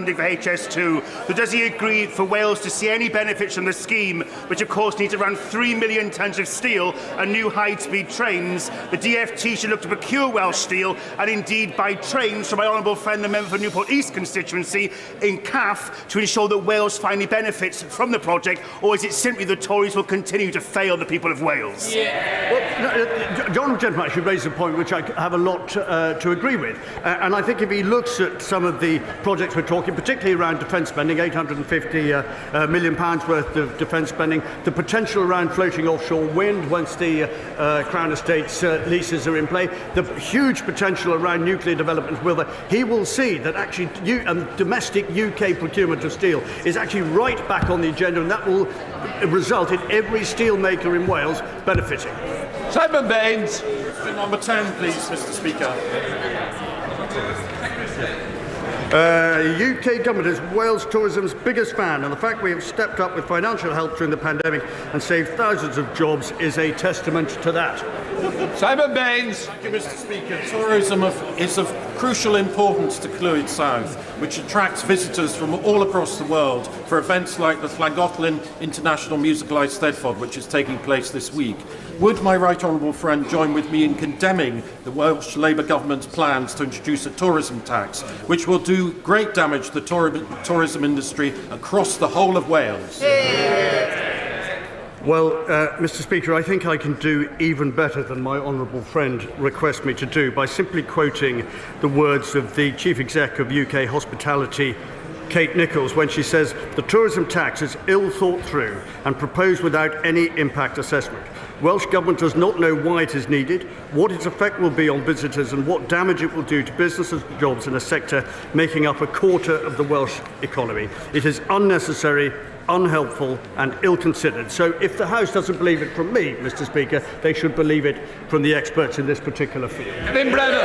funding for HS2, so does he agree for Wales to see any benefits from the scheme, which of course needs around 3 million tonnes of steel and new high-speed trains? The DfT should look to procure Welsh steel and indeed buy trains from my honourable friend, the member for Newport East constituency in CAF, to ensure that Wales finally benefits from the project, or is it simply the Tories will continue to fail the people of Wales? Yeah. Well, John Gentleman actually raised a point which I have a lot to agree with. And I think if he looks at some of the projects we're talking, particularly around defence spending, £850 million worth of defence spending, the potential around floating offshore wind once the Crown Estate's leases are in play, the huge potential around nuclear development, he will see that actually domestic UK procurement of steel is actually right back on the agenda, and that will result in every steel maker in Wales benefiting. Simon Baines. Number 10, please, Mr. Speaker. UK government is Wales tourism's biggest fan, and the fact we have stepped up with financial help during the pandemic and saved thousands of jobs is a testament to that. Simon Baines. Thank you, Mr. Speaker. Tourism is of crucial importance to Clwyd South, which attracts visitors from all across the world for events like the Llangollen International Musical Eisteddfod, which is taking place this week. Would my right honourable friend join with me in condemning the Welsh Labour government's plans to introduce a tourism tax, which will do great damage to the tourism industry across the whole of Wales? Well, Mr. Speaker, I think I can do even better than my honourable friend requests me to do by simply quoting the words of the Chief Exec of UK Hospitality, Kate Nichols, when she says, "The tourism tax is ill thought through and proposed without any impact assessment. Welsh Government does not know why it is needed, what its effect will be on visitors and what damage it will do to businesses and jobs in a sector making up a quarter of the Welsh economy. It is unnecessary, unhelpful and ill-considered." So if the House doesn't believe it from me, Mr. Speaker, they should believe it from the experts in this particular field. Kevin Brennan.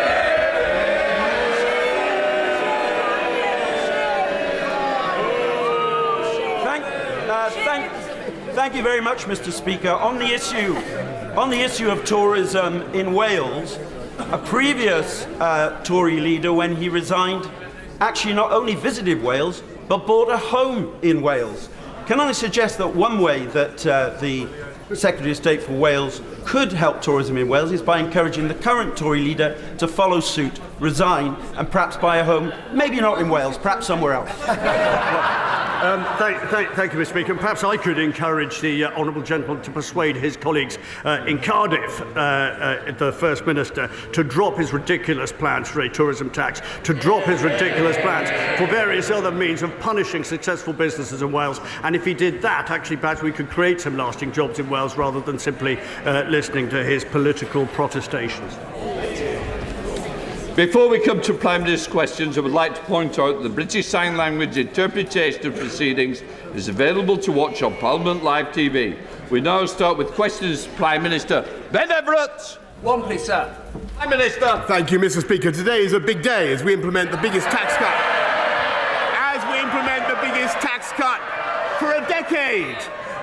Thank you very much, Mr. Speaker. On the issue of tourism in Wales, a previous Tory leader, when he resigned, actually not only visited Wales, but bought a home in Wales. Can I suggest that one way that the Secretary of State for Wales could help tourism in Wales is by encouraging the current Tory leader to follow suit, resign, and perhaps buy a home, maybe not in Wales, perhaps somewhere else. Thank you, Mr. Speaker. Perhaps I could encourage the honourable gentleman to persuade his colleagues in Cardiff, the First Minister, to drop his ridiculous plans for a tourism tax, to drop his ridiculous plans for various other means of punishing successful businesses in Wales. And if he did that, actually, perhaps we could create some lasting jobs in Wales rather than simply listening to his political protestations. Before we come to Prime Minister's questions, I would like to point out that the British Sign Language interpretation of proceedings is available to watch on Parliament Live TV. We now start with questions to Prime Minister. Ben Everett. One, please, sir. Prime Minister. Thank you, Mr. Speaker. Today is a big day as we implement the biggest tax cut. For a decade,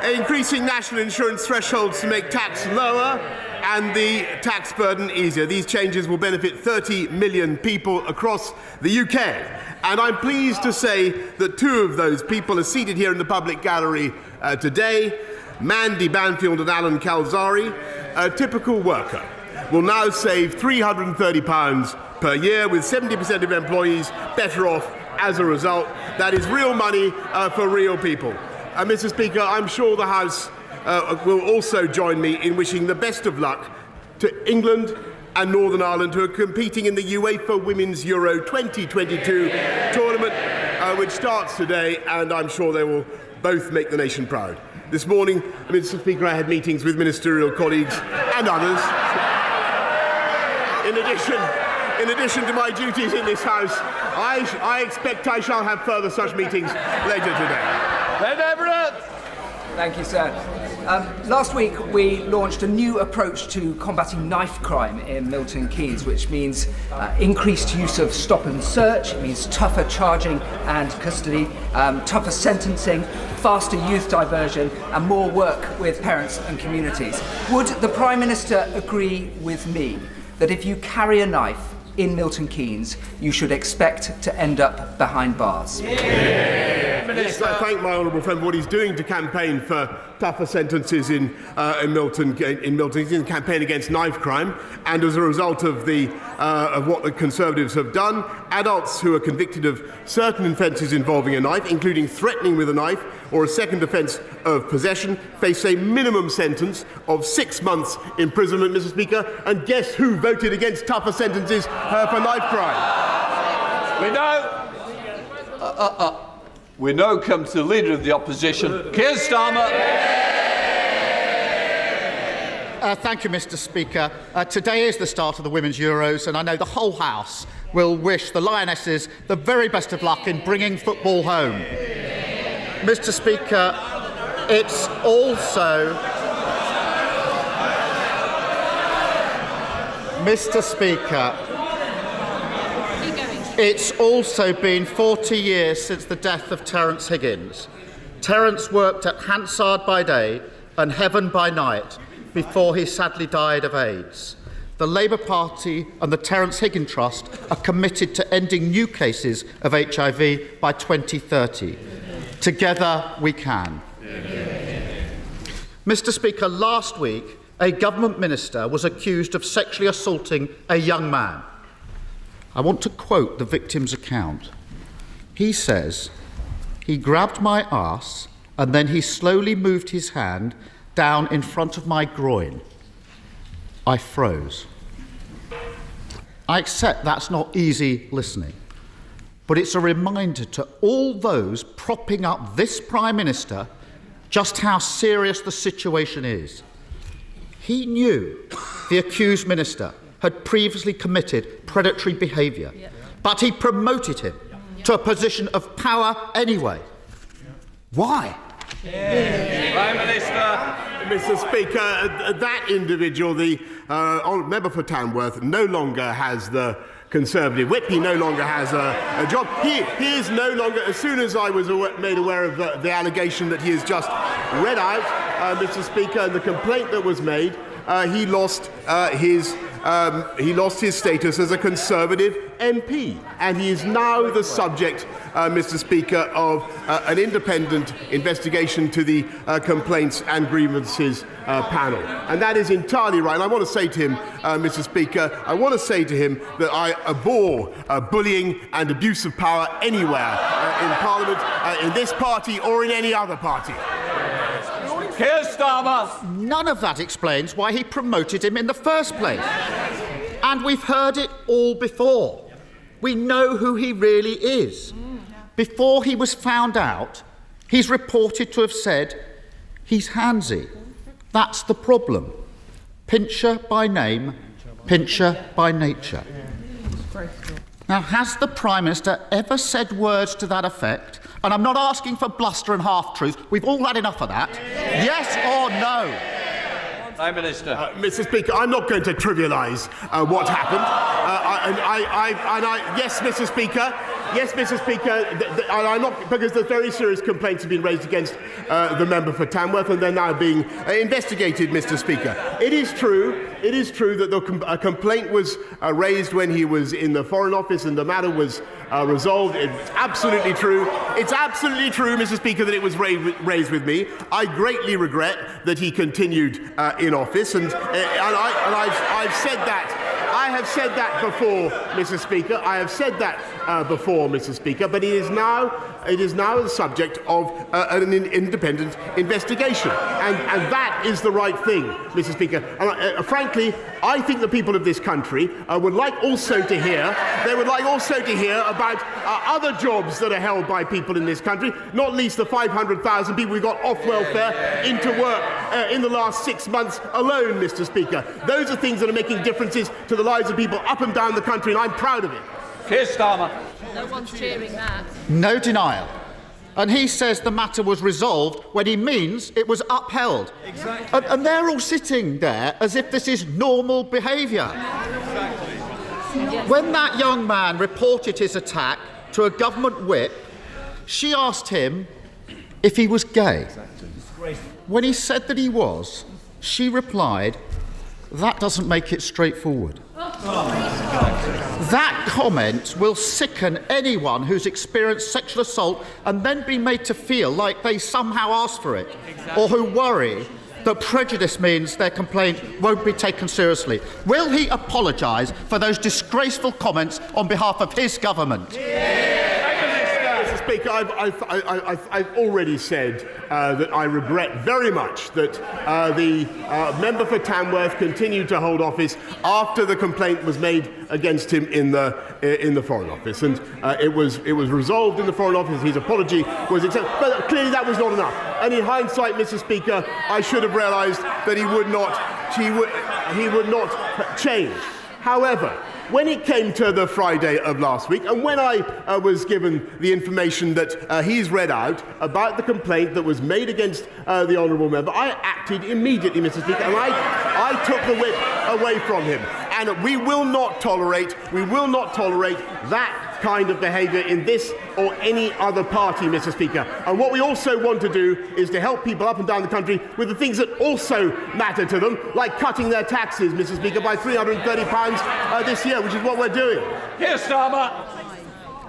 increasing national insurance thresholds to make tax lower and the tax burden easier. These changes will benefit 30 million people across the UK. And I'm pleased to say that two of those people are seated here in the public gallery today. Mandy Banfield and Alan Calzari, a typical worker, will now save £330 per year, with 70% of employees better off as a result. That is real money for real people. Mr. Speaker, I'm sure the House will also join me in wishing the best of luck to England and Northern Ireland, who are competing in the UEFA Women's Euro 2022 tournament, which starts today, and I'm sure they will both make the nation proud. This morning, Mr. Speaker, I had meetings with ministerial colleagues and others. In addition to my duties in this House, I expect I shall have further such meetings later today. Ben Everett. Thank you, sir. Last week we launched a new approach to combating knife crime in Milton Keynes, which means increased use of stop and search. It means tougher charging and custody, tougher sentencing, faster youth diversion and more work with parents and communities. Would the Prime Minister agree with me that if you carry a knife, in Milton Keynes, you should expect to end up behind bars. Yes, I thank my honourable friend for what he's doing to campaign for tougher sentences in Milton. He's in campaign against knife crime, and as a result of what the Conservatives have done, adults who are convicted of certain offences involving a knife, including threatening with a knife or a second offence of possession, face a minimum sentence of 6 months imprisonment, Mr. Speaker. And guess who voted against tougher sentences for knife crime? We now come to the Leader of the Opposition, Keir Starmer. Thank you, Mr. Speaker. Today is the start of the Women's Euros, and I know the whole House will wish the Lionesses the very best of luck in bringing football home. Mr. Speaker, it's also... Mr. Speaker, it's also been 40 years since the death of Terence Higgins. Terence worked at Hansard by day and Heaven by night before he sadly died of AIDS. The Labour Party and the Terence Higgins Trust are committed to ending new cases of HIV by 2030. Together we can. Mr. Speaker, last week a government minister was accused of sexually assaulting a young man. I want to quote the victim's account. He says, "He grabbed my arse and then he slowly moved his hand down in front of my groin. I froze." I accept that's not easy listening, but it's a reminder to all those propping up this Prime Minister just how serious the situation is. He knew the accused minister had previously committed predatory behaviour, but he promoted him to a position of power anyway. Why? Prime Minister. Mr. Speaker, that individual, the member for Tamworth, no longer has the Conservative whip. He no longer has a job. He is no longer, as soon as I was made aware of the allegation that he has just read out, Mr. Speaker, and the complaint that was made, he lost his status as a Conservative MP, and he is now the subject, Mr. Speaker, of an independent investigation to the Complaints and Grievances panel. And that is entirely right. And I want to say to him, Mr. Speaker, I want to say to him that I abhor bullying and abuse of power anywhere in Parliament, in this party or in any other party. Keir Starmer. None of that explains why he promoted him in the first place. And we've heard it all before. We know who he really is. Before he was found out, he's reported to have said he's handsy. That's the problem. Pincher by name, pincher by nature. Now, has the Prime Minister ever said words to that effect? And I'm not asking for bluster and half-truths. We've all had enough of that. Yes or no? Prime Minister. Mr. Speaker, I'm not going to trivialise what happened. Yes, Mr. Speaker. Yes, Mr. Speaker. I'm not, because there's very serious complaints have been raised against the member for Tamworth, and they're now being investigated, Mr. Speaker. It is true that a complaint was raised when he was in the Foreign Office, and the matter was resolved. It's absolutely true. It's absolutely true, Mr. Speaker, that it was raised with me. I greatly regret that he continued in office, and I've said that. I have said that before, Mr. Speaker. I have said that before, Mr. Speaker. But it is now the subject of an independent investigation, and that is the right thing, Mr. Speaker. And frankly, I think the people of this country would like also to hear. They would like also to hear about other jobs that are held by people in this country, not least the 500,000 people we got off welfare into work in the last 6 months alone, Mr. Speaker. Those are things that are making differences to the lives of people up and down the country, and I'm proud of it. Keir Starmer. No one's cheering that. No denial. And he says the matter was resolved when he means it was upheld. Exactly. And they're all sitting there as if this is normal behaviour. Exactly. When that young man reported his attack to a government whip, she asked him if he was gay. When he said that he was, she replied, "That doesn't make it straightforward." That comment will sicken anyone who's experienced sexual assault and then be made to feel like they somehow asked for it, or who worry that prejudice means their complaint won't be taken seriously. Will he apologise for those disgraceful comments on behalf of his government? Mr. Speaker, I've already said that I regret very much that the member for Tamworth continued to hold office after the complaint was made against him in the Foreign Office, and it was resolved in the Foreign Office. His apology was accepted, but clearly that was not enough. And in hindsight, Mr. Speaker, I should have realised that he would not change. However, when it came to the Friday of last week, and when I was given the information that he's read out about the complaint that was made against the honourable member, I acted immediately, Mr. Speaker, and I took the whip away from him. And we will not tolerate that kind of behaviour in this or any other party, Mr. Speaker. And what we also want to do is to help people up and down the country with the things that also matter to them, like cutting their taxes, Mr. Speaker, by £330 this year, which is what we're doing. Keir Starmer.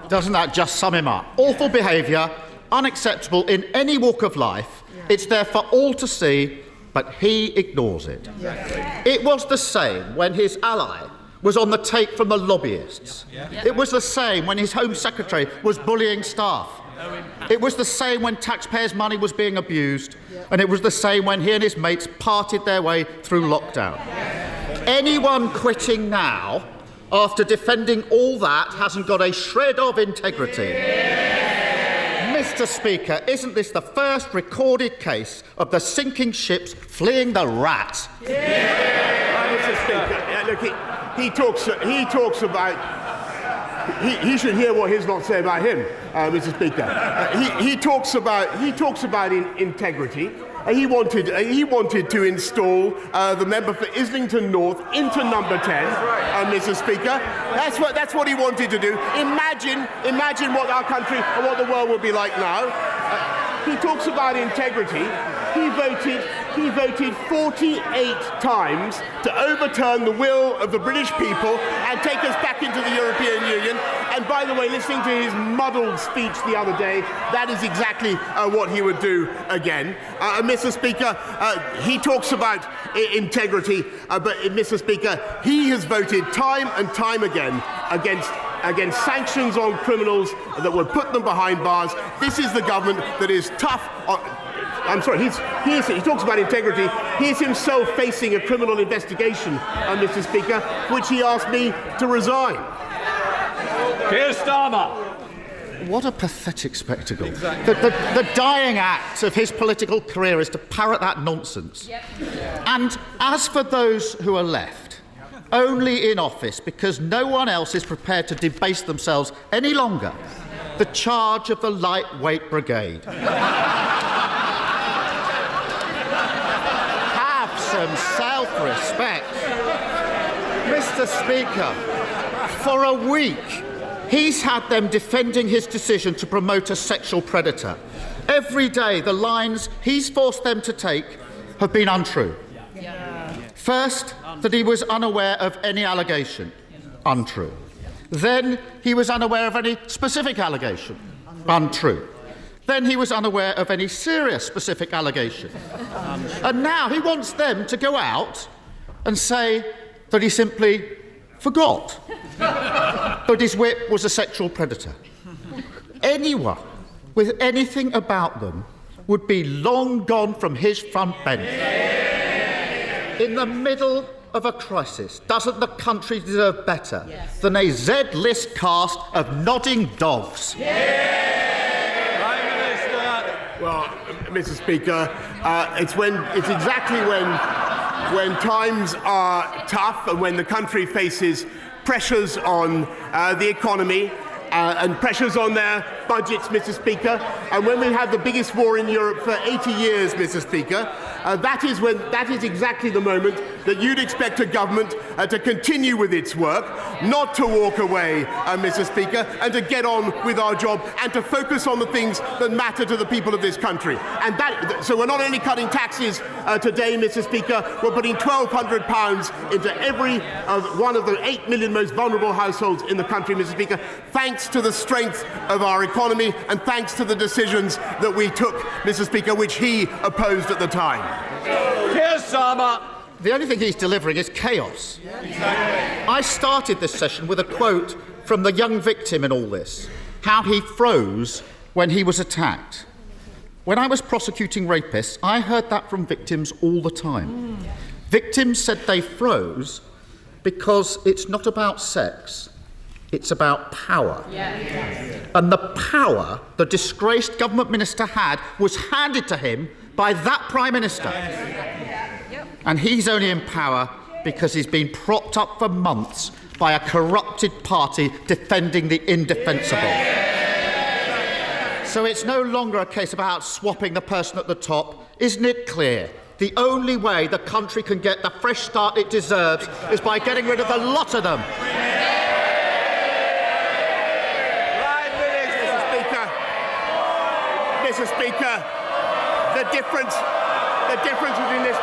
Doesn't that just sum him up? Awful behaviour, unacceptable in any walk of life. It's there for all to see, but he ignores it. It was the same when his ally was on the take from the lobbyists. It was the same when his Home Secretary was bullying staff. It was the same when taxpayers' money was being abused. And it was the same when he and his mates parted their way through lockdown. Anyone quitting now, after defending all that, hasn't got a shred of integrity. Mr. Speaker, isn't this the first recorded case of the sinking ships fleeing the rat? Mr. Speaker, look, he talks about. He should hear what his lot say about him, Mr. Speaker. He talks about integrity. He wanted to install the member for Islington North into number 10, Mr. Speaker. That's what he wanted to do. Imagine what our country and what the world will be like now. He talks about integrity. He voted 48 times to overturn the will of the British people and take us back into the European Union. And by the way, listening to his muddled speech the other day, that is exactly what he would do again. Mr. Speaker, he talks about integrity, but Mr. Speaker, he has voted time and time again against sanctions on criminals that would put them behind bars. This is the government that is tough on... I'm sorry, he talks about integrity. He is himself facing a criminal investigation, Mr. Speaker, which he asked me to resign. Keir Starmer. What a pathetic spectacle. The dying act of his political career is to parrot that nonsense. And as for those who are left, only in office because no one else is prepared to debase themselves any longer, the charge of the lightweight brigade. Have some self-respect. Mr. Speaker, for a week, he's had them defending his decision to promote a sexual predator. Every day, the lines he's forced them to take have been untrue. First, that he was unaware of any allegation. Untrue. Then, he was unaware of any specific allegation. Untrue. Then he was unaware of any serious specific allegation. And now he wants them to go out and say that he simply forgot that his whip was a sexual predator. Anyone with anything about them would be long gone from his front bench. In the middle of a crisis, doesn't the country deserve better than a Z-list cast of nodding dogs? Well, Mr. Speaker, it's exactly when times are tough and when the country faces pressures on the economy and pressures on their budgets, Mr. Speaker, and when we have the biggest war in Europe for 80 years, Mr. Speaker, that is exactly the moment that you'd expect a government to continue with its work, not to walk away, Mr. Speaker, and to get on with our job and to focus on the things that matter to the people of this country. And so we're not only cutting taxes today, Mr. Speaker, we're putting £1,200 into every one of the 8 million most vulnerable households in the country, Mr. Speaker, thanks to the strength of our economy and thanks to the decisions that we took, Mr. Speaker, which he opposed at the time. Keir Starmer. The only thing he's delivering is chaos. I started this session with a quote from the young victim in all this, how he froze when he was attacked. When I was prosecuting rapists, I heard that from victims all the time. Victims said they froze because it's not about sex, it's about power. And the power the disgraced government minister had was handed to him by that Prime Minister. And he's only in power because he's been propped up for months by a corrupted party defending the indefensible. So it's no longer a case about swapping the person at the top. Isn't it clear? The only way the country can get the fresh start it deserves is by getting rid of the lot of them. Mr. Speaker, the difference between this.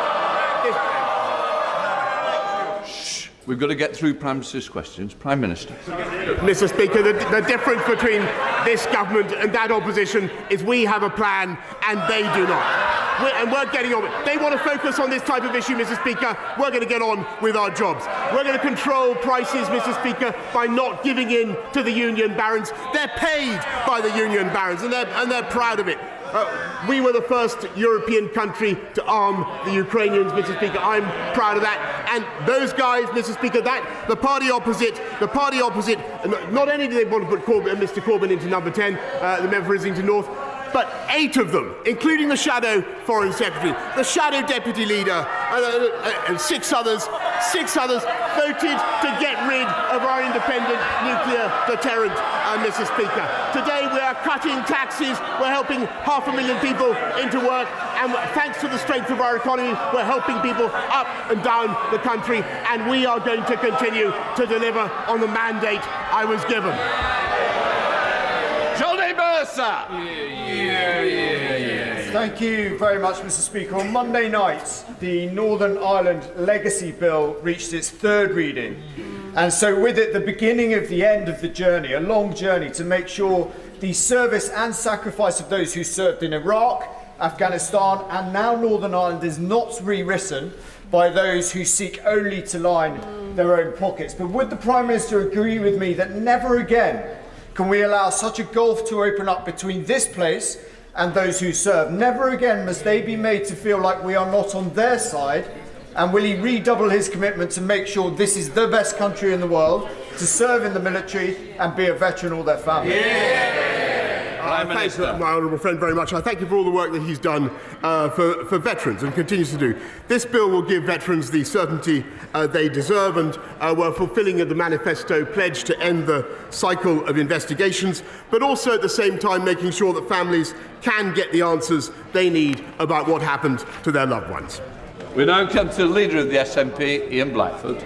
We've got to get through Prime Minister's questions. Prime Minister. Mr. Speaker, the difference between this government and that opposition is we have a plan and they do not. We're getting on with it. They want to focus on this type of issue, Mr. Speaker. We're going to get on with our jobs. We're going to control prices, Mr. Speaker, by not giving in to the union barons. They're paid by the union barons and they're proud of it. We were the first European country to arm the Ukrainians, Mr. Speaker. I'm proud of that. And those guys, Mr. Speaker, the party opposite, not only do they want to put Mr. Corbyn into number 10, the member for Islington North, but 8 of them, including the shadow foreign secretary, the shadow deputy leader, and 6 others, voted to get rid of our independent nuclear deterrent, Mr. Speaker. Today we are cutting taxes, we're helping 500,000 people into work, and thanks to the strength of our economy, we're helping people up and down the country, and we are going to continue to deliver on the mandate I was given. Thank you very much, Mr. Speaker. On Monday night, the Northern Ireland Legacy Bill reached its 3rd reading, and so with it the beginning of the end of the journey, a long journey to make sure the service and sacrifice of those who served in Iraq, Afghanistan and now Northern Ireland is not rewritten by those who seek only to line their own pockets. But would the Prime Minister agree with me that never again can we allow such a gulf to open up between this place and those who serve? Never again must they be made to feel like we are not on their side. And will he redouble his commitment to make sure this is the best country in the world, to serve in the military and be a veteran all their family? Thanks, my honourable friend, very much. I thank you for all the work that he's done for veterans and continues to do. This bill will give veterans the certainty they deserve, and we're fulfilling the manifesto pledge to end the cycle of investigations, but also at the same time making sure that families can get the answers they need about what happened to their loved ones. We now come to the Leader of the SNP, Ian Blackford.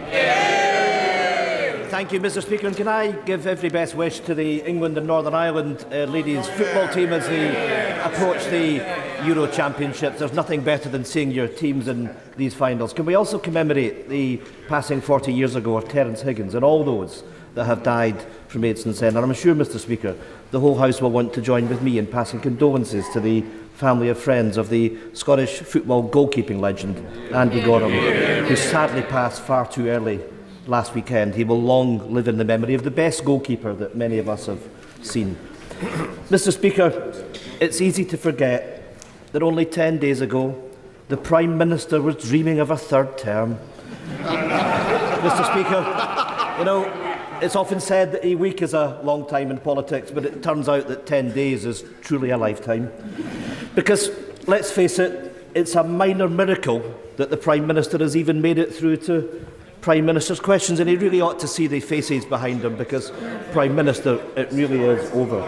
Thank you, Mr. Speaker. And can I give every best wish to the England and Northern Ireland ladies football team as they approach the Euro Championships. There's nothing better than seeing your teams in these finals. Can we also commemorate the passing 40 years ago of Terence Higgins and all those that have died from AIDS and sin? And I'm sure, Mr. Speaker, the whole House will want to join with me in passing condolences to the family of friends of the Scottish football goalkeeping legend Andy Gorham, who sadly passed far too early last weekend. He will long live in the memory of the best goalkeeper that many of us have seen. Mr. Speaker, it's easy to forget that only 10 days ago the Prime Minister was dreaming of a 3rd term. Mr. Speaker, you know, it's often said that a week is a long time in politics, but it turns out that 10 days is truly a lifetime. Because, let's face it, it's a minor miracle that the Prime Minister has even made it through to Prime Minister's questions, and he really ought to see the faces behind him, because, Prime Minister, it really is over.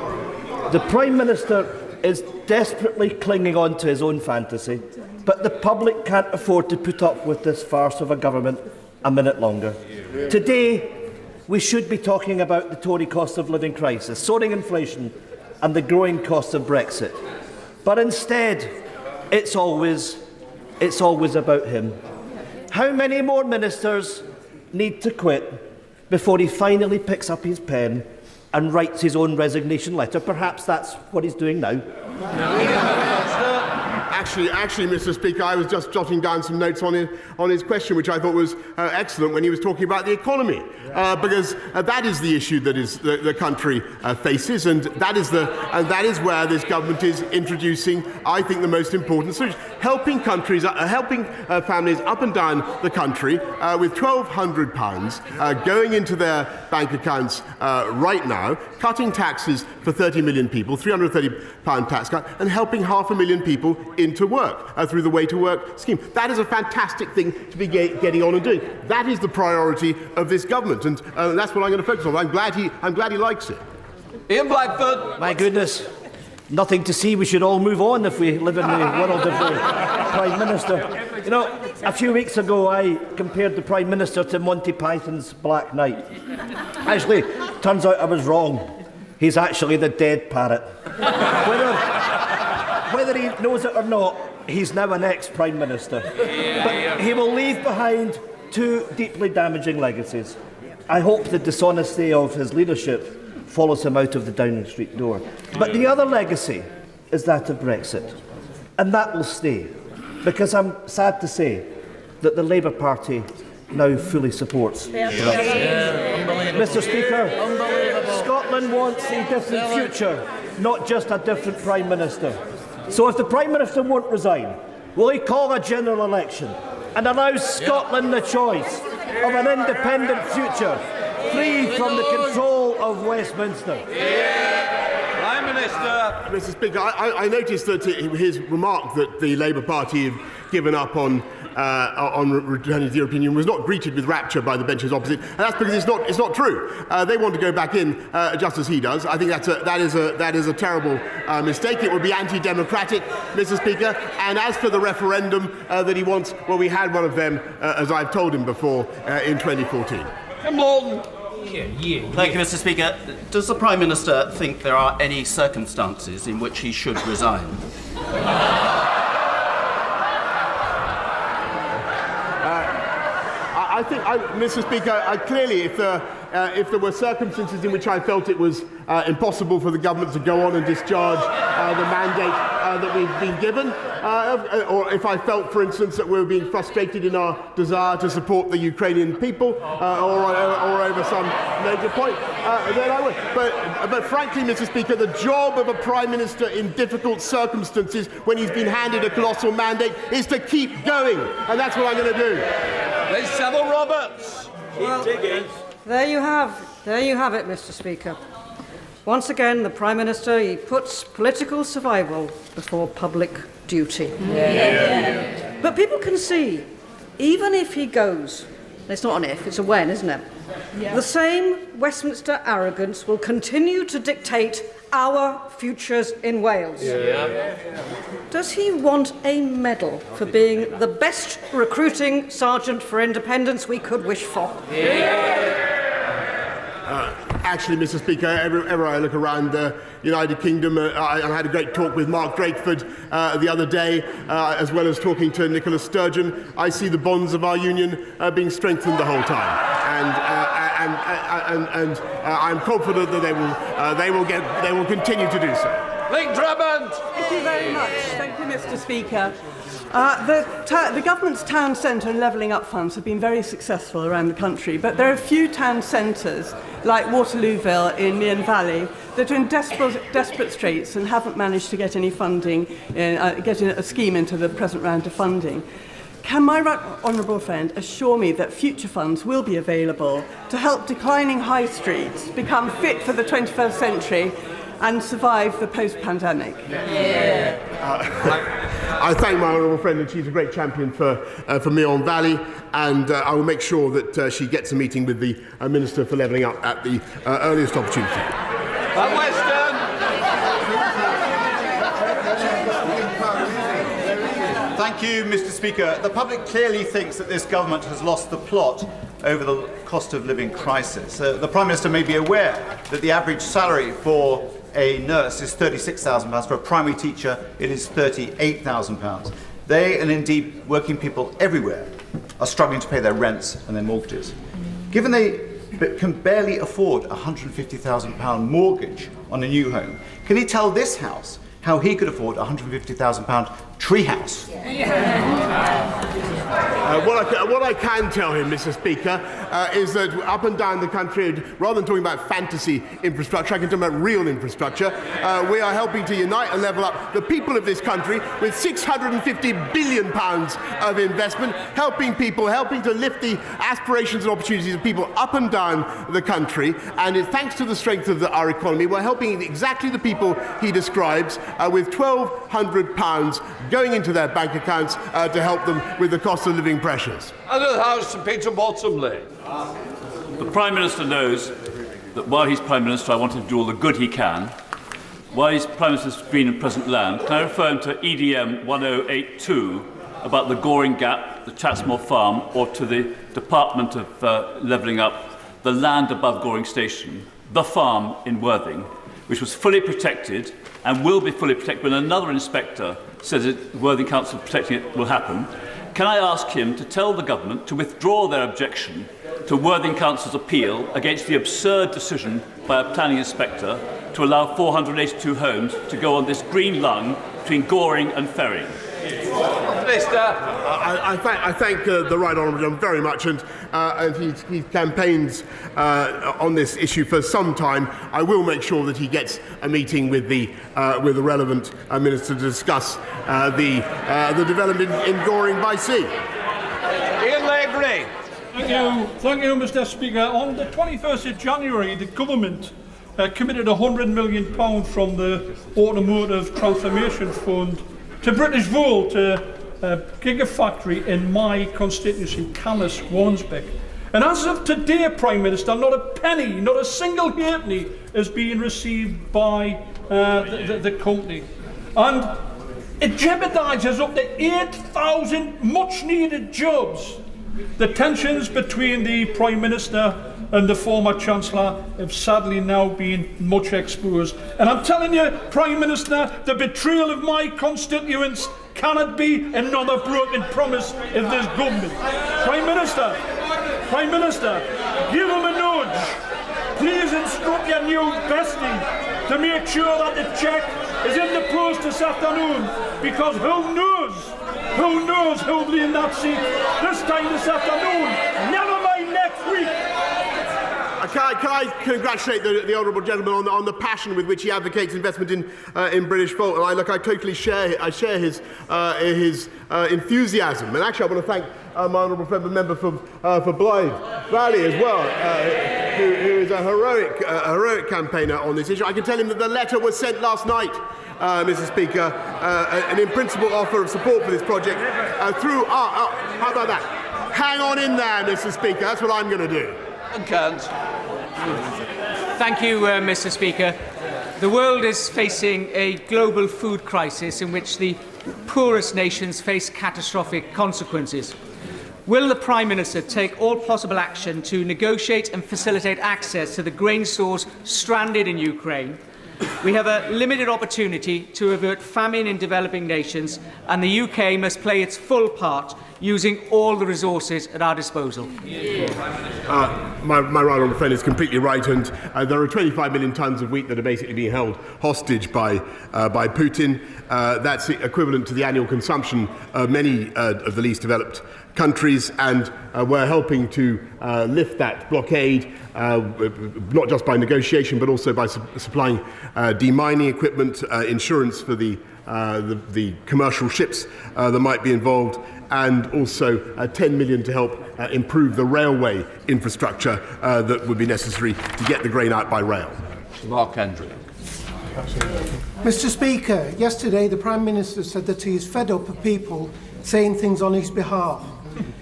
The Prime Minister is desperately clinging on to his own fantasy, but the public can't afford to put up with this farce of a government a minute longer. Today, we should be talking about the Tory cost of living crisis, soaring inflation and the growing costs of Brexit. But instead, it's always about him. How many more ministers need to quit before he finally picks up his pen and writes his own resignation letter? Perhaps that's what he's doing now. Actually, Mr. Speaker, I was just jotting down some notes on his question, which I thought was excellent when he was talking about the economy, because that is the issue that the country faces, and that is where this government is introducing, I think, the most important solution, helping families up and down the country with £1,200 going into their bank accounts right now, cutting taxes for 30 million people, £330 tax cut, and helping 500,000 people into work through the Way to Work scheme. That is a fantastic thing to be getting on and doing. That is the priority of this government, and that's what I'm going to focus on. I'm glad he likes it. Ian Blackford. My goodness, nothing to see. We should all move on if we live in the world of the Prime Minister. You know, a few weeks ago I compared the Prime Minister to Monty Python's Black Knight. Actually, turns out I was wrong. He's actually the dead parrot. Whether he knows it or not, he's now an ex-Prime Minister. But he will leave behind two deeply damaging legacies. I hope the dishonesty of his leadership follows him out of the Downing Street door. But the other legacy is that of Brexit. And that will stay. Because I'm sad to say that the Labour Party now fully supports Brexit. Mr. Speaker, Scotland wants a different future, not just a different Prime Minister. So if the Prime Minister won't resign, will he call a general election and allow Scotland the choice of an independent future, free from the control of Westminster? Prime Minister. Mr. Speaker, I noticed that his remark that the Labour Party have given up on returning to the European Union was not greeted with rapture by the benches opposite, and that's because it's not true. They want to go back in just as he does. I think that is a terrible mistake. It would be anti-democratic, Mr. Speaker. And as for the referendum that he wants, well, we had one of them, as I've told him before, in 2014. Come on. Thank you, Mr. Speaker. Does the Prime Minister think there are any circumstances in which he should resign? I think, Mr. Speaker, clearly, if there were circumstances in which I felt it was impossible for the government to go on and discharge the mandate that we've been given, or if I felt, for instance, that we were being frustrated in our desire to support the Ukrainian people, or over some major point, then I would. But frankly, Mr. Speaker, the job of a Prime Minister in difficult circumstances when he's been handed a colossal mandate is to keep going, and that's what I'm going to do. There's Savile Roberts. Well, there you have it, Mr. Speaker. Once again, the Prime Minister, he puts political survival before public duty. Yeah. But people can see, even if he goes, it's not an if, it's a when, isn't it? Yeah. The same Westminster arrogance will continue to dictate our futures in Wales. Yeah. Does he want a medal for being the best recruiting sergeant for independence we could wish for? Yeah. Actually, Mr. Speaker, ever I look around the United Kingdom, I had a great talk with Mark Drakeford the other day, as well as talking to Nicola Sturgeon. I see the bonds of our union being strengthened the whole time, and I'm confident that they will continue to do so. Link Drummond. Thank you very much. Thank you, Mr. Speaker. The government's town centre and levelling up funds have been very successful around the country, but there are a few town centres, like Waterlooville in Mearn Valley, that are in desperate straits and haven't managed to get any funding, get a scheme into the present round of funding. Can my honourable friend assure me that future funds will be available to help declining high streets become fit for the 21st century and survive the post-pandemic? Yeah. I thank my honourable friend, and she's a great champion for Mearn Valley, and I will make sure that she gets a meeting with the Minister for Levelling Up at the earliest opportunity. Thank you, Mr. Speaker. The public clearly thinks that this government has lost the plot over the cost of living crisis. The Prime Minister may be aware that the average salary for a nurse is £36,000. For a primary teacher, it is £38,000. They, and indeed working people everywhere, are struggling to pay their rents and their mortgages. Given they can barely afford a £150,000 mortgage on a new home, can he tell this House how he could afford a £150,000 treehouse? What I can tell him, Mr. Speaker, is that up and down the country, rather than talking about fantasy infrastructure, I can talk about real infrastructure. We are helping to unite and level up the people of this country with £650 billion of investment, helping people, helping to lift the aspirations and opportunities of people up and down the country. And it's thanks to the strength of our economy, we're helping exactly the people he describes with £1,200 going into their bank accounts to help them with the cost of living pressures. Under the House, Sir Peter Bottomley. The Prime Minister knows that while he's Prime Minister, I want him to do all the good he can. While he's Prime Minister's Green and Present Land, can I refer him to EDM 1082 about the Goring Gap, the Chatsmore Farm, or to the Department of Levelling Up, the land above Goring Station, the farm in Worthing, which was fully protected and will be fully protected when another inspector says that Worthing Council protecting it will happen. Can I ask him to tell the government to withdraw their objection to Worthing Council's appeal against the absurd decision by a planning inspector to allow 482 homes to go on this green lung between Goring and Ferring? I thank the Right Honourable Gentleman very much, and he campaigns on this issue for some time. I will make sure that he gets a meeting with the relevant minister to discuss the development in Goring by sea. Ian Lavery. Thank you, Mr. Speaker. On the 21st of January, the government committed £100 million from the Automotive Transformation Fund to British Wool, to a gigafactory in my constituency, Calais, Wansbeck. And as of today, Prime Minister, not a penny, not a single halfpenny is being received by the company. And it jeopardises up to 8,000 much-needed jobs. The tensions between the Prime Minister and the former Chancellor have sadly now been much exposed. And I'm telling you, Prime Minister, the betrayal of my constituents cannot be another broken promise of this government. Prime Minister, give him a nudge. Please instruct your new bestie to make sure that the cheque is in the post this afternoon, because who knows who'll be in that seat this time this afternoon, never mind next week. Can I congratulate the honourable gentleman on the passion with which he advocates investment in British Volt? And I totally share his enthusiasm. And actually, I want to thank my honourable friend, the member for Blythe Valley as well, who is a heroic campaigner on this issue. I can tell him that the letter was sent last night, Mr. Speaker, an in-principle offer of support for this project through. How about that? Hang on in there, Mr. Speaker. That's what I'm going to do. Thank you, Mr. Speaker. The world is facing a global food crisis in which the poorest nations face catastrophic consequences. Will the Prime Minister take all possible action to negotiate and facilitate access to the grain stores stranded in Ukraine? We have a limited opportunity to avert famine in developing nations, and the UK must play its full part using all the resources at our disposal. My right honourable friend is completely right, and there are 25 million tonnes of wheat that are basically being held hostage by Putin. That's equivalent to the annual consumption of many of the least developed countries, and we're helping to lift that blockade, not just by negotiation, but also by supplying demining equipment, insurance for the commercial ships that might be involved, and also 10 million to help improve the railway infrastructure that would be necessary to get the grain out by rail. Mark Andrew. Mr. Speaker, yesterday the Prime Minister said that he is fed up of people saying things on his behalf.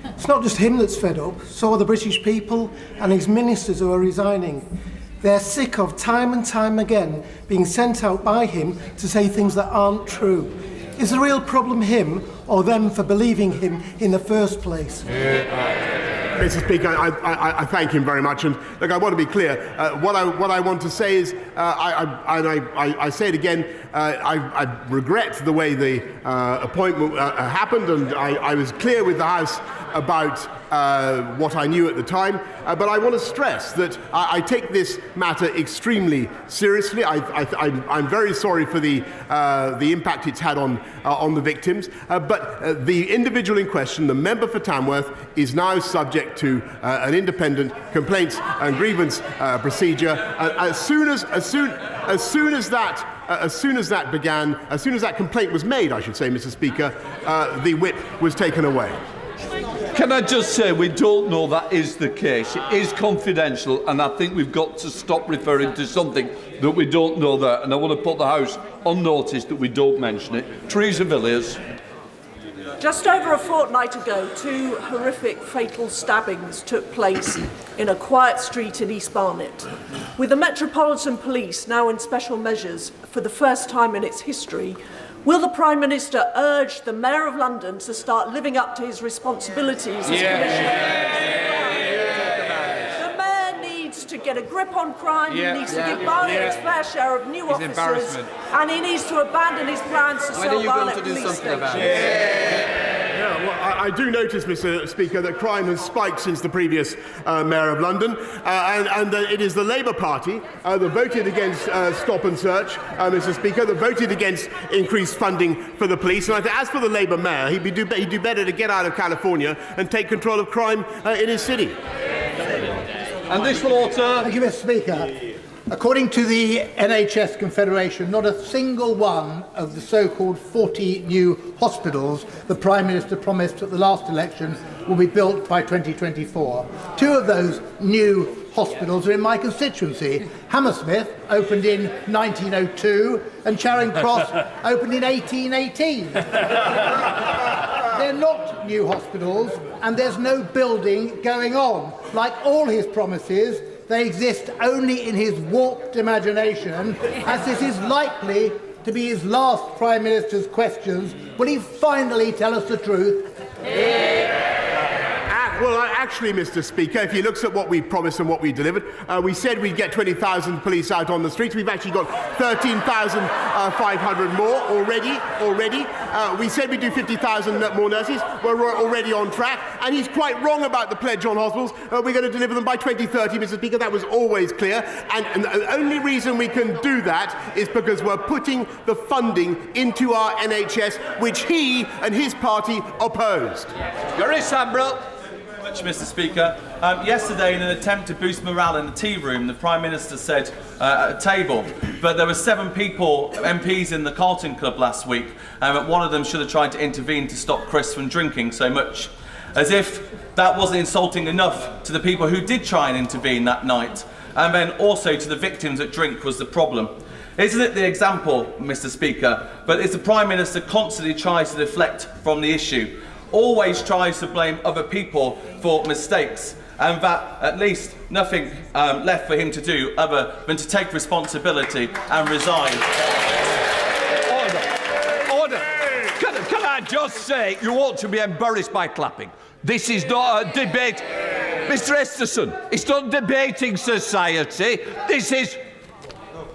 It's not just him that's fed up, so are the British people and his ministers who are resigning. They're sick of time and time again being sent out by him to say things that aren't true. Is the real problem him or them for believing him in the first place? Mr. Speaker, I thank him very much, and look, I want to be clear. What I want to say is, I say it again. I regret the way the appointment happened, and I was clear with the House about what I knew at the time. But I want to stress that I take this matter extremely seriously. I'm very sorry for the impact it's had on the victims. But the individual in question, the member for Tamworth, is now subject to an independent complaints and grievance procedure. As soon as that complaint was made, I should say, Mr. Speaker, the whip was taken away. Can I just say, we don't know that is the case. It is confidential, and I think we've got to stop referring to something that we don't know there. And I want to put the House on notice that we don't mention it. Theresa Villiers. Just over a fortnight ago, 2 horrific fatal stabbings took place in a quiet street in East Barnet. With the Metropolitan Police now in special measures for the first time in its history, will the Prime Minister urge the Mayor of London to start living up to his responsibilities as Commissioner? The Mayor needs to get a grip on crime, he needs to give Barnet its fair share of new officers, and he needs to abandon his plans to sell Barnet police stations. Well, I do notice, Mr. Speaker, that crime has spiked since the previous Mayor of London, and it is the Labour Party that voted against stop and search, Mr. Speaker, that voted against increased funding for the police. And I think, as for the Labour Mayor, he'd do better to get out of California and take control of crime in his city. And this will alter. Thank you, Mr. Speaker. According to the NHS Confederation, not a single one of the so-called 40 new hospitals the Prime Minister promised at the last election will be built by 2024. 2 of those new hospitals are in my constituency. Hammersmith opened in 1902 and Charing Cross opened in 1818. They're not new hospitals and there's no building going on. Like all his promises, they exist only in his warped imagination, as this is likely to be his last Prime Minister's questions. Will he finally tell us the truth? Well, actually, Mr. Speaker, if he looks at what we promised and what we delivered, we said we'd get 20,000 police out on the streets. We've actually got 13,500 more already. We said we'd do 50,000 more nurses. We're already on track. And he's quite wrong about the pledge on hospitals. We're going to deliver them by 2030, Mr. Speaker. That was always clear. And the only reason we can do that is because we're putting the funding into our NHS, which he and his party opposed. Boris Johnson. Mr. Speaker. Yesterday, in an attempt to boost morale in the tea room, the Prime Minister said at a table, but there were 7 people, MPs in the Carlton Club last week, and one of them should have tried to intervene to stop Chris from drinking so much. As if that wasn't insulting enough to the people who did try and intervene that night, and then also to the victims that drink was the problem. Isn't it the example, Mr. Speaker, but as the Prime Minister constantly tries to deflect from the issue, always tries to blame other people for mistakes, and that at least nothing left for him to do other than to take responsibility and resign. Order. Can I just say, you ought to be embarrassed by clapping. This is not a debate. Mr. Esterson, it's not debating society. This is...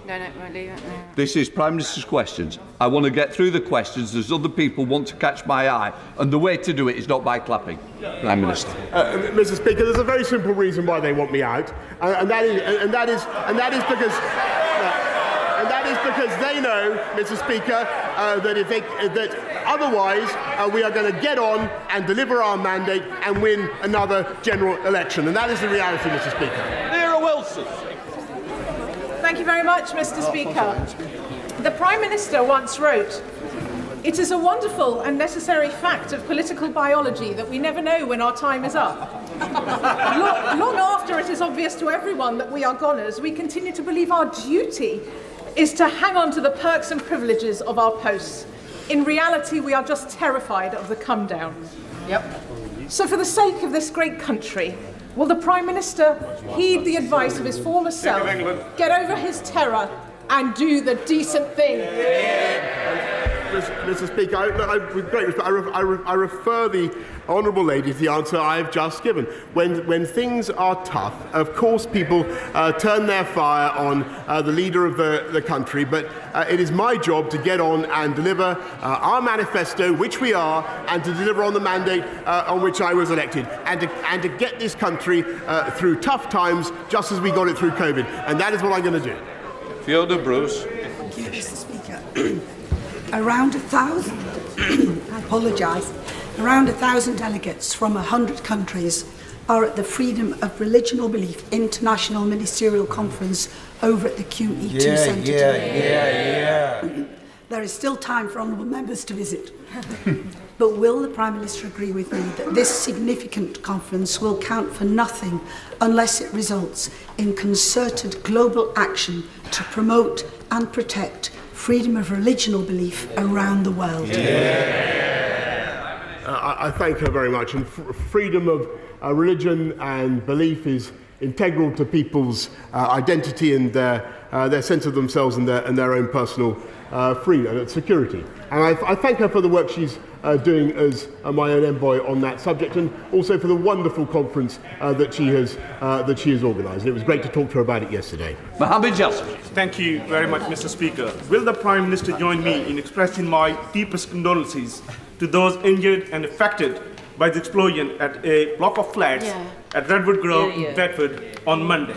No, we'll leave it. No. This is Prime Minister's questions. I want to get through the questions. There's other people want to catch my eye, and the way to do it is not by clapping. Prime Minister. Mr. Speaker, there's a very simple reason why they want me out, and that is because they know, Mr. Speaker, that otherwise we are going to get on and deliver our mandate and win another general election, and that is the reality, Mr. Speaker. Vera Wilson. Thank you very much, Mr. Speaker. The Prime Minister once wrote, "It is a wonderful and necessary fact of political biology that we never know when our time is up. Long after it is obvious to everyone that we are goners, we continue to believe our duty is to hang on to the perks and privileges of our posts. In reality, we are just terrified of the come down." Yep. So for the sake of this great country, will the Prime Minister heed the advice of his former self, get over his terror and do the decent thing? Mr. Speaker, with great respect, I refer the honourable lady to the answer I have just given. When things are tough, of course people turn their fire on the leader of the country, but it is my job to get on and deliver our manifesto, which we are, and to deliver on the mandate on which I was elected, and to get this country through tough times, just as we got it through COVID. And that is what I'm going to do. Fiona Bruce. Thank you, Mr. Speaker. Around 1,000, I apologise, around 1,000 delegates from 100 countries are at the Freedom of Religion or Belief International Ministerial Conference over at the QE2 Centre today. There is still time for honourable members to visit. But will the Prime Minister agree with me that this significant conference will count for nothing unless it results in concerted global action to promote and protect freedom of religion or belief around the world? I thank her very much. And freedom of religion and belief is integral to people's identity and their sense of themselves and their own personal freedom and security. And I thank her for the work she's doing as my own envoy on that subject, and also for the wonderful conference that she has organised. It was great to talk to her about it yesterday. Mohammed Jasser. Thank you very much, Mr. Speaker. Will the Prime Minister join me in expressing my deepest condolences to those injured and affected by the explosion at a block of flats at Redwood Grove in Bedford on Monday,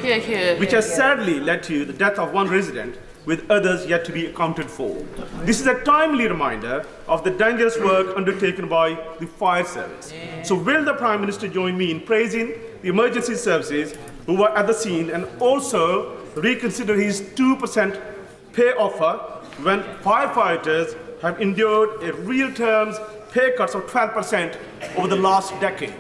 which has sadly led to the death of one resident, with others yet to be accounted for. This is a timely reminder of the dangerous work undertaken by the fire service. So will the Prime Minister join me in praising the emergency services who were at the scene, and also reconsider his 2% pay offer when firefighters have endured a real terms pay cuts of 12% over the last decade?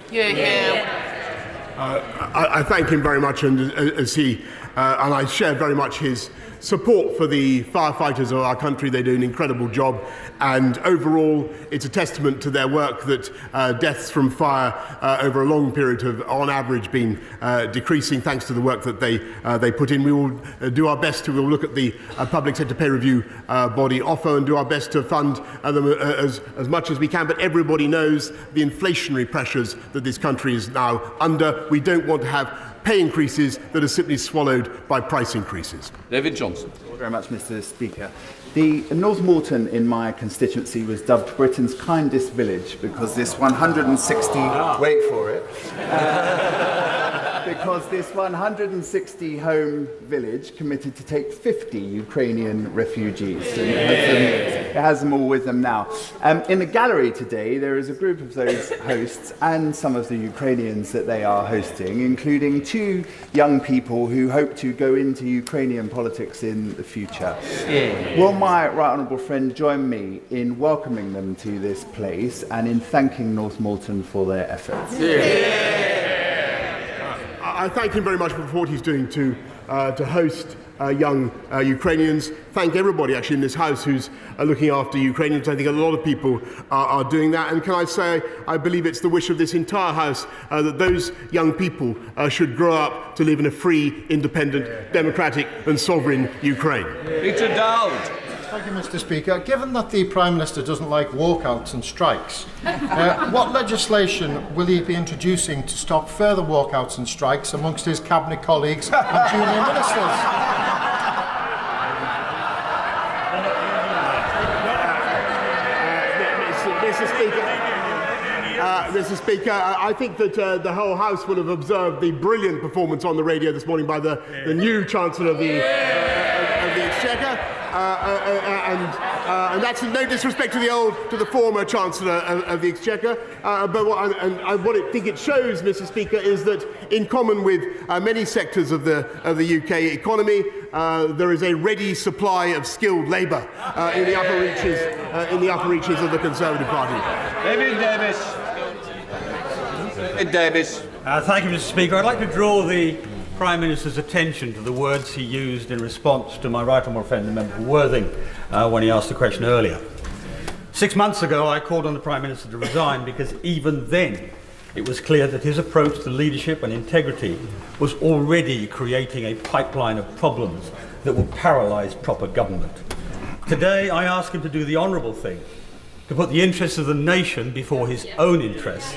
I thank him very much, and and I share very much his support for the firefighters of our country. They do an incredible job, and overall it's a testament to their work that deaths from fire over a long period have on average been decreasing, thanks to the work that they put in. We will do our best to look at the public sector pay review body offer and do our best to fund them as much as we can, but everybody knows the inflationary pressures that this country is now under. We don't want to have pay increases that are simply swallowed by price increases. David Johnson. Thank you very much, Mr. Speaker. The North Morton in my constituency was dubbed Britain's kindest village because this 160, wait for it, because this 160 home village committed to take 50 Ukrainian refugees. And it has them all with them now. In the gallery today, there is a group of those hosts and some of the Ukrainians that they are hosting, including 2 young people who hope to go into Ukrainian politics in the future. Will my right honourable friend join me in welcoming them to this place and in thanking North Morton for their efforts? I thank him very much for what he's doing to host young Ukrainians. Thank everybody actually in this House who's looking after Ukrainians. I think a lot of people are doing that. And can I say, I believe it's the wish of this entire House that those young people should grow up to live in a free, independent, democratic and sovereign Ukraine. Peter Dowd. Thank you, Mr. Speaker. Given that the Prime Minister doesn't like walkouts and strikes, what legislation will he be introducing to stop further walkouts and strikes amongst his cabinet colleagues and junior ministers? Mr. Speaker, I think that the whole House will have observed the brilliant performance on the radio this morning by the new Chancellor of the Exchequer. And that's no disrespect to the former Chancellor of the Exchequer. But what I think it shows, Mr. Speaker, is that in common with many sectors of the UK economy, there is a ready supply of skilled labour in the upper reaches of the Conservative Party. David Davis. Thank you, Mr. Speaker. I'd like to draw the Prime Minister's attention to the words he used in response to my right honourable friend, the member for Worthing, when he asked the question earlier. 6 months ago, I called on the Prime Minister to resign because even then it was clear that his approach to leadership and integrity was already creating a pipeline of problems that will paralyse proper government. Today, I ask him to do the honourable thing, to put the interests of the nation before his own interests,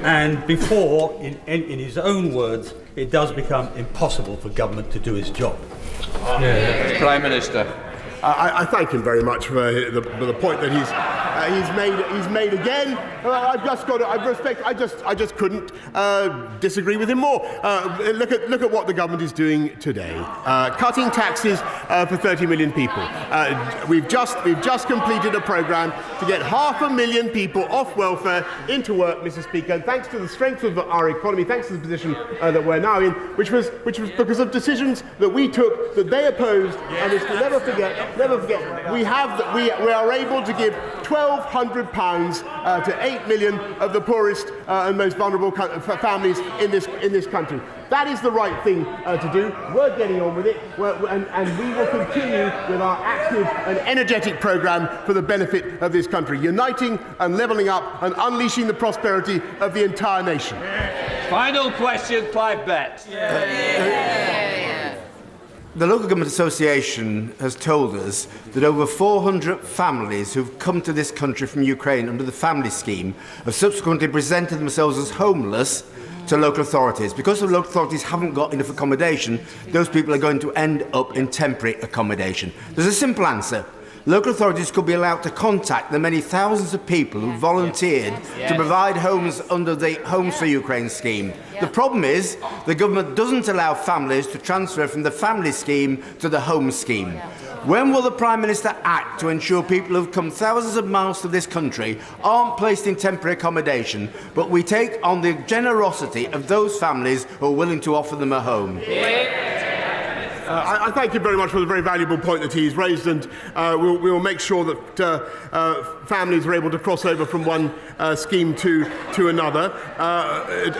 and before, in his own words, it does become impossible for government to do its job. Prime Minister. I thank him very much for the point that he's made again. I've just got to, I respect. I just couldn't disagree with him more. Look at what the government is doing today. Cutting taxes for 30 million people. We've just completed a programme to get 500,000 people off welfare into work, Mr. Speaker. And thanks to the strength of our economy, thanks to the position that we're now in, which was because of decisions that we took that they opposed. And it's never forget. We are able to give £1,200 to 8 million of the poorest and most vulnerable families in this country. That is the right thing to do. We're getting on with it, and we will continue with our active and energetic programme for the benefit of this country, uniting and levelling up and unleashing the prosperity of the entire nation. Final question, Clive Betts. The Local Government Association has told us that over 400 families who've come to this country from Ukraine under the family scheme have subsequently presented themselves as homeless to local authorities. Because the local authorities haven't got enough accommodation, those people are going to end up in temporary accommodation. There's a simple answer. Local authorities could be allowed to contact the many thousands of people who volunteered to provide homes under the Homes for Ukraine scheme. The problem is the government doesn't allow families to transfer from the family scheme to the home scheme. When will the Prime Minister act to ensure people who've come thousands of miles to this country aren't placed in temporary accommodation, but we take on the generosity of those families who are willing to offer them a home? I thank him very much for the very valuable point that he's raised, and we'll make sure that families are able to cross over from one scheme to another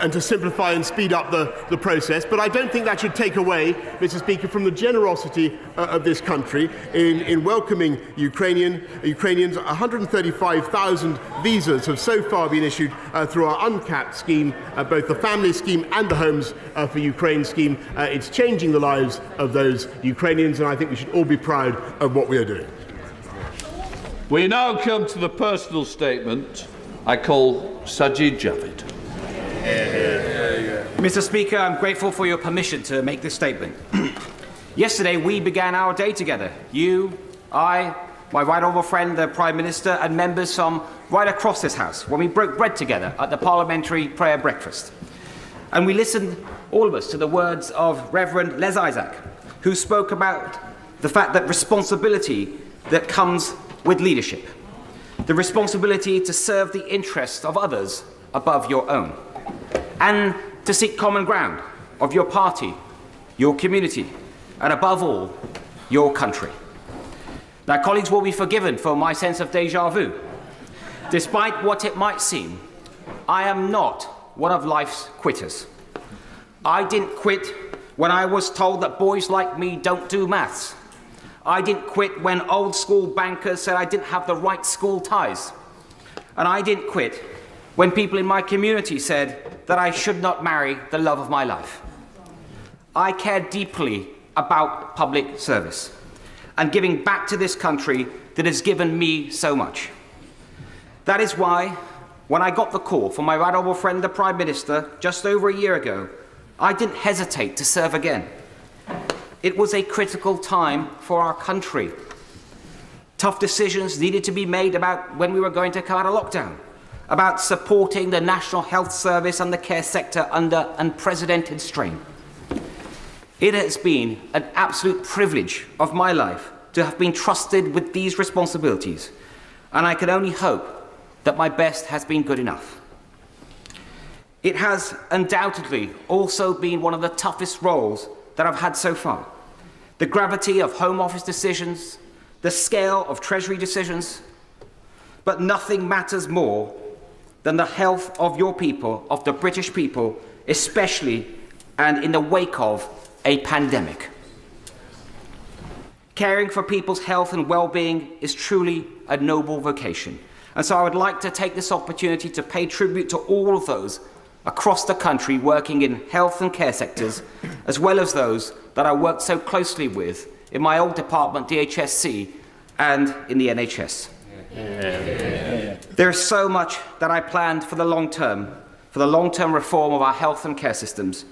and to simplify and speed up the process. But I don't think that should take away, Mr. Speaker, from the generosity of this country in welcoming Ukrainians. 135,000 visas have so far been issued through our uncapped scheme, both the family scheme and the Homes for Ukraine scheme. It's changing the lives of those Ukrainians, and I think we should all be proud of what we are doing. We now come to the personal statement. I call Sajid Javid. Mr. Speaker, I'm grateful for your permission to make this statement. Yesterday, we began our day together. You, I, my right honourable friend, the Prime Minister, and members from right across this House, when we broke bread together at the Parliamentary Prayer Breakfast. And we listened, all of us, to the words of Reverend Les Isaac, who spoke about the fact that responsibility that comes with leadership, the responsibility to serve the interests of others above your own, and to seek common ground of your party, your community, and above all, your country. Now, colleagues will be forgiven for my sense of déjà vu. Despite what it might seem, I am not one of life's quitters. I didn't quit when I was told that boys like me don't do maths. I didn't quit when old school bankers said I didn't have the right school ties. And I didn't quit when people in my community said that I should not marry the love of my life. I care deeply about public service and giving back to this country that has given me so much. That is why, when I got the call from my right honourable friend, the Prime Minister, just over a year ago, I didn't hesitate to serve again. It was a critical time for our country. Tough decisions needed to be made about when we were going to come out of lockdown, about supporting the National Health Service and the care sector under unprecedented strain. It has been an absolute privilege of my life to have been trusted with these responsibilities, and I can only hope that my best has been good enough. It has undoubtedly also been one of the toughest roles that I've had so far. The gravity of Home Office decisions, the scale of Treasury decisions, but nothing matters more than the health of your people, of the British people, especially and in the wake of a pandemic. Caring for people's health and well-being is truly a noble vocation. And so I would like to take this opportunity to pay tribute to all of those across the country working in health and care sectors, as well as those that I worked so closely with in my old department, DHSC, and in the NHS. There is so much that I planned for the long-term reform of our health and care systems,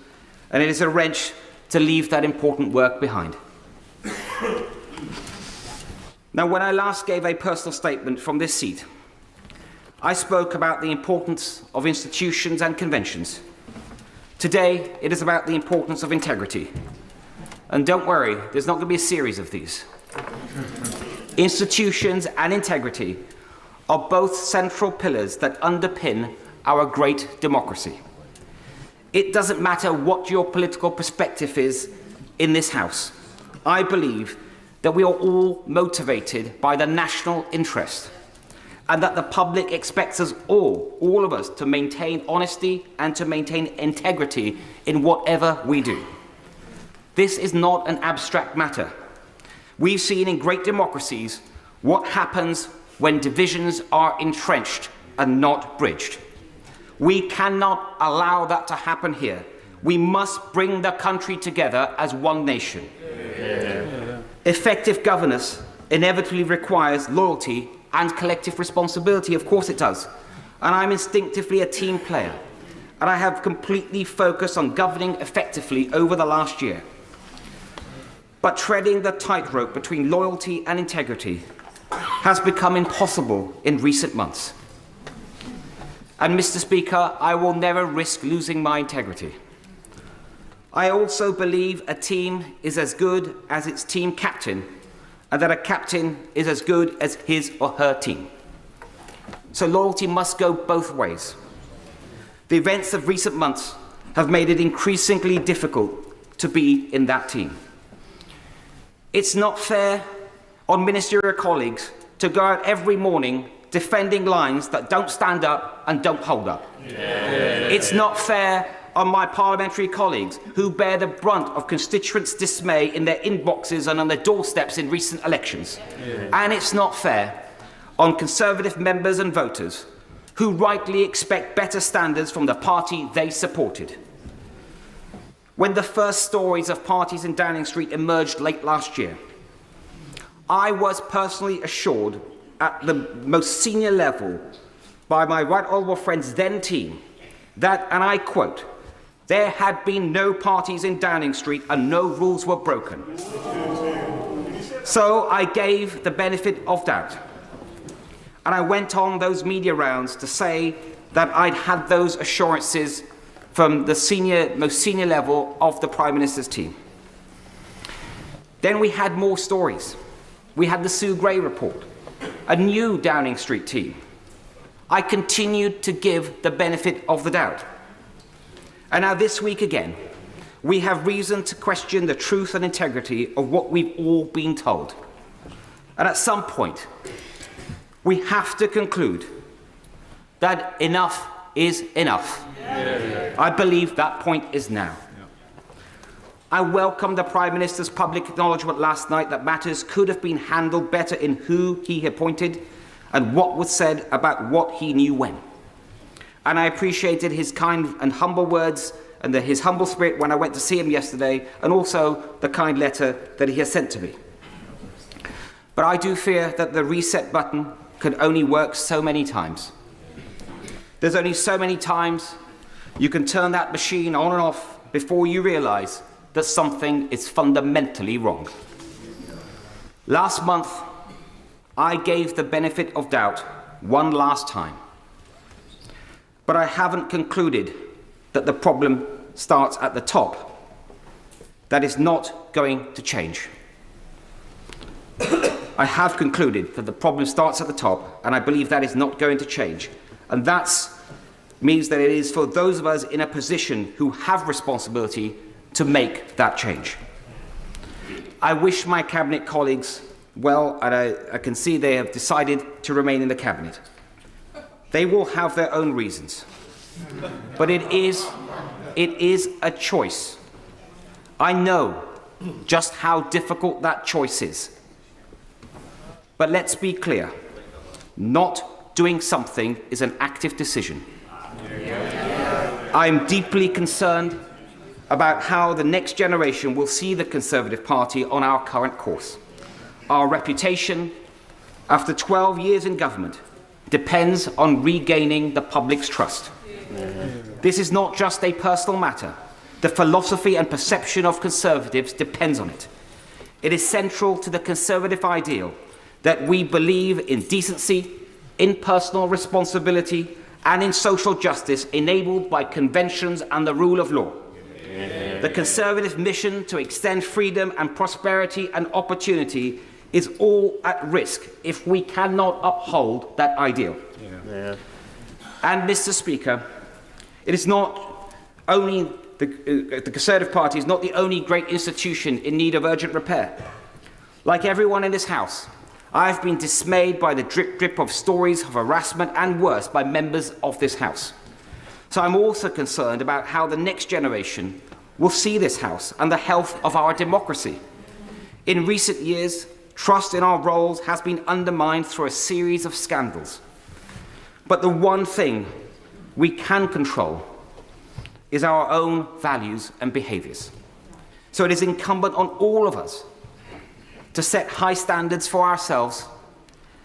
and it is a wrench to leave that important work behind. Now, when I last gave a personal statement from this seat, I spoke about the importance of institutions and conventions. Today, it is about the importance of integrity. And don't worry, there's not going to be a series of these. Institutions and integrity are both central pillars that underpin our great democracy. It doesn't matter what your political perspective is in this House. I believe that we are all motivated by the national interest, and that the public expects us all of us, to maintain honesty and to maintain integrity in whatever we do. This is not an abstract matter. We've seen in great democracies what happens when divisions are entrenched and not bridged. We cannot allow that to happen here. We must bring the country together as one nation. Effective governance inevitably requires loyalty and collective responsibility. Of course it does. And I'm instinctively a team player. And I have completely focused on governing effectively over the last year. But treading the tightrope between loyalty and integrity has become impossible in recent months. And Mr. Speaker, I will never risk losing my integrity. I also believe a team is as good as its team captain, and that a captain is as good as his or her team. So loyalty must go both ways. The events of recent months have made it increasingly difficult to be in that team. It's not fair on ministerial colleagues to go out every morning defending lines that don't stand up and don't hold up. It's not fair on my parliamentary colleagues who bear the brunt of constituents' dismay in their inboxes and on their doorsteps in recent elections. And it's not fair on Conservative members and voters who rightly expect better standards from the party they supported. When the first stories of parties in Downing Street emerged late last year, I was personally assured at the most senior level by my right honourable friend's then team that, and I quote, there had been no parties in Downing Street and no rules were broken. So I gave the benefit of doubt. And I went on those media rounds to say that I'd had those assurances from the most senior level of the Prime Minister's team. Then we had more stories. We had the Sue Gray report, a new Downing Street team. I continued to give the benefit of the doubt. And now this week again, we have reason to question the truth and integrity of what we've all been told. And at some point, we have to conclude that enough is enough. I believe that point is now. I welcome the Prime Minister's public acknowledgement last night that matters could have been handled better in who he appointed and what was said about what he knew when. And I appreciated his kind and humble words and his humble spirit when I went to see him yesterday, and also the kind letter that he has sent to me. But I do fear that the reset button can only work so many times. There's only so many times you can turn that machine on and off before you realise that something is fundamentally wrong. Last month, I gave the benefit of doubt one last time. But I haven't concluded that the problem starts at the top. That is not going to change. I have concluded that the problem starts at the top, and I believe that is not going to change. And that means that it is for those of us in a position who have responsibility to make that change. I wish my Cabinet colleagues well, and I can see they have decided to remain in the Cabinet. They will have their own reasons. But it is a choice. I know just how difficult that choice is. But let's be clear. Not doing something is an active decision. I am deeply concerned about how the next generation will see the Conservative Party on our current course. Our reputation, after 12 years in government depends on regaining the public's trust. This is not just a personal matter. The philosophy and perception of Conservatives depends on it. It is central to the Conservative ideal that we believe in decency, in personal responsibility, and in social justice enabled by conventions and the rule of law. The Conservative mission to extend freedom and prosperity and opportunity is all at risk if we cannot uphold that ideal. And, Mr. Speaker, it is not only the Conservative Party is not the only great institution in need of urgent repair. Like everyone in this House, I have been dismayed by the drip of stories of harassment and worse by members of this House. So I'm also concerned about how the next generation will see this House and the health of our democracy. In recent years, trust in our roles has been undermined through a series of scandals. But the one thing we can control is our own values and behaviours. So it is incumbent on all of us to set high standards for ourselves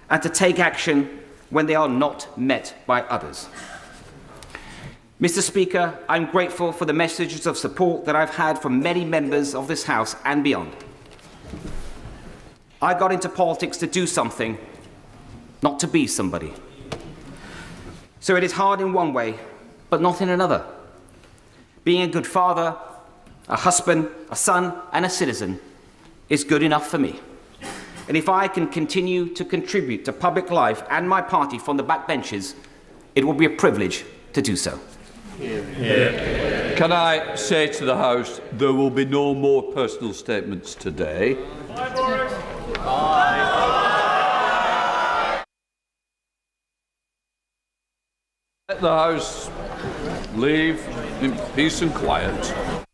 and to take action when they are not met by others. Mr. Speaker, I'm grateful for the messages of support that I've had from many members of this House and beyond. I got into politics to do something, not to be somebody. So it is hard in one way, but not in another. Being a good father, a husband, a son, and a citizen is good enough for me. And if I can continue to contribute to public life and my party from the backbenches, it will be a privilege to do so. Can I say to the House, there will be no more personal statements today. Bye, Boris. Let the House leave in peace and quiet.